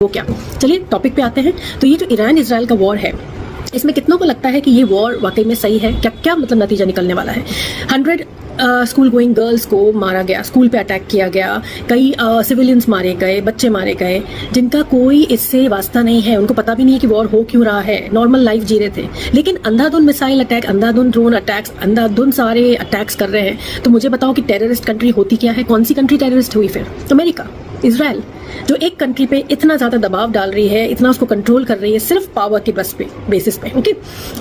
वो क्या। चलिए टॉपिक पे आते हैं। तो ये जो ईरान इजराइल का वॉर है, इसमें कितनों को लगता है कि ये वॉर वाकई में सही है? क्या क्या मतलब नतीजा निकलने वाला है? 100 स्कूल गोइंग गर्ल्स को मारा गया, स्कूल पे अटैक किया गया, कई सिविलियंस मारे गए, बच्चे मारे गए, जिनका कोई इससे वास्ता नहीं है, उनको पता भी नहीं है कि वॉर हो क्यों रहा है, नॉर्मल लाइफ जी रहे थे। लेकिन अंधाधुंध मिसाइल अटैक, अंधाधुंध ड्रोन अटैक्स, अंधाधुंध सारे अटैक्स कर रहे हैं। तो मुझे बताओ कि टेररिस्ट कंट्री होती क्या है? कौन सी कंट्री टेररिस्ट हुई फिर? अमेरिका, इजराइल, जो एक कंट्री पे इतना ज्यादा दबाव डाल रही है, इतना उसको कंट्रोल कर रही है सिर्फ पावर के बेसिस पे, ओके,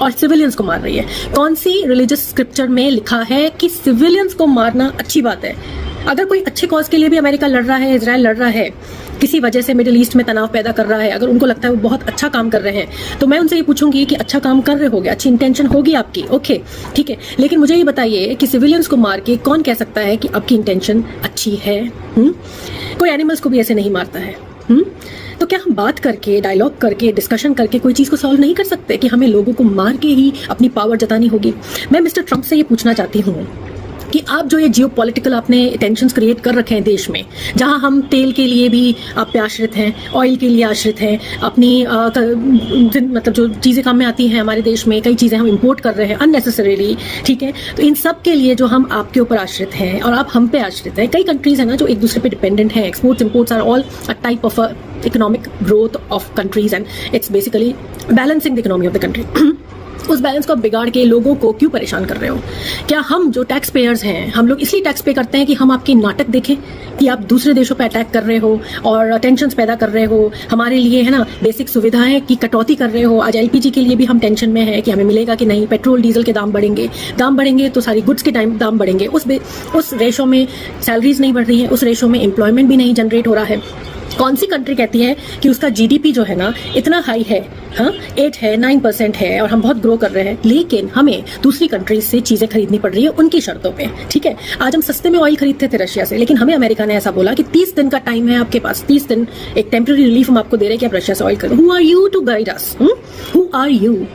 और सिविलियंस को मार रही है। कौन सी रिलीजियस स्क्रिप्चर में लिखा है कि सिविलियंस को मारना अच्छी बात है? अगर कोई अच्छे कॉज के लिए भी अमेरिका लड़ रहा है, इजराइल लड़ रहा है, किसी वजह से मिडिल ईस्ट में तनाव पैदा कर रहा है, अगर उनको लगता है वो बहुत अच्छा काम कर रहे हैं, तो मैं उनसे ये पूछूंगी कि अच्छा काम कर रहे होगे, अच्छी इंटेंशन होगी आपकी, ओके ठीक है, लेकिन मुझे ये बताइए कि सिविलियंस को मार के कौन कह सकता है कि आपकी इंटेंशन अच्छी है? कोई एनिमल्स को भी ऐसे नहीं मारता है। तो क्या हम बात करके, डायलॉग करके, डिस्कशन करके कोई चीज को सॉल्व नहीं कर सकते कि हमें लोगों को मार के ही अपनी पावर जतानी होगी? मैं मिस्टर ट्रंप से ये पूछना चाहती हूँ कि आप जो ये जियो पॉलिटिकल आपने टेंशंस क्रिएट कर रखे हैं देश में, जहां हम तेल के लिए भी आप पे आश्रित हैं, ऑयल के लिए आश्रित हैं, अपनी मतलब जो चीज़ें काम में आती हैं हमारे देश में, कई चीज़ें हम इंपोर्ट कर रहे हैं अननेसेसरीली, ठीक है, तो इन सब के लिए जो हम आपके ऊपर आश्रित हैं और आप हम पे आश्रित हैं, कई कंट्रीज हैं ना जो एक दूसरे पे डिपेंडेंट हैं, exports imports are all a type of economic growth of countries and it's basically balancing the economy of the country. उस बैलेंस को बिगाड़ के लोगों को क्यों परेशान कर रहे हो? क्या हम जो टैक्स पेयर्स हैं, हम लोग इसलिए टैक्स पे करते हैं कि हम आपकी नाटक देखें कि आप दूसरे देशों पे अटैक कर रहे हो और टेंशन्स पैदा कर रहे हो, हमारे लिए है ना बेसिक सुविधाएं की कटौती कर रहे हो। आज एलपीजी के लिए भी हम टेंशन में है कि हमें मिलेगा कि नहीं, पेट्रोल डीजल के दाम बढ़ेंगे तो सारी गुड्स के दाम बढ़ेंगे, उस रेशो में सैलरीज नहीं बढ़ रही है, उस रेशो में एम्प्लॉयमेंट भी नहीं जनरेट हो रहा है। कौन सी कंट्री कहती है कि उसका जीडीपी जो है ना इतना हाई है, हाँ 8 है, 9% है और हम बहुत ग्रो कर रहे हैं, लेकिन हमें दूसरी कंट्रीज से चीजें खरीदनी पड़ रही है उनकी शर्तों पे, ठीक है। आज हम सस्ते में ऑयल खरीदते थे रशिया से, लेकिन हमें अमेरिका ने ऐसा बोला कि 30 दिन का टाइम है आपके पास, 30 दिन एक टेम्पररी रिलीफ हम आपको दे रहे हैं कि आप रशिया से ऑयल खरीदो। Who are you to guide us? Who are you?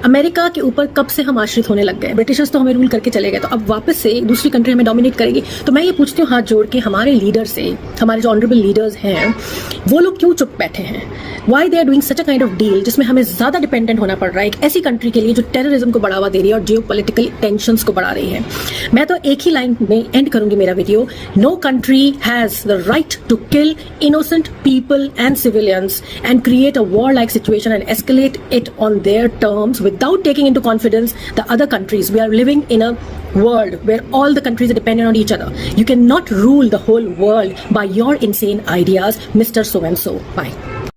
America के ऊपर कब से हम आश्रित होने लग गए? ब्रिटिशर्स तो हमें रूल करके चले गए, तो अब वापस से एक दूसरी कंट्री हमें डोमिनेट करेगी। तो मैं ये पूछती हूँ हाथ जोड़ के हमारे लीडर से, हमारे जो ऑनरेबल लीडर्स हैं वो लोग क्यों चुप बैठे हैं? Why they are doing such a kind of deal जिसमें हमें ज्यादा डिपेंडेंट होना पड़ रहा है एक ऐसी कंट्री के लिए जो टेररिज्म को बढ़ावा दे रही है और जियो पॉलिटिकल टेंशंस को बढ़ा रही है। मैं तो एक ही लाइन में एंड करूंगी मेरा video, no country has the right to kill innocent people and civilians and create a war like situation and escalate it on their terms without taking into confidence the other countries. We are living in a world where all the countries are dependent on each other. You cannot rule the whole world by your insane ideas, Mr. So and so. Bye.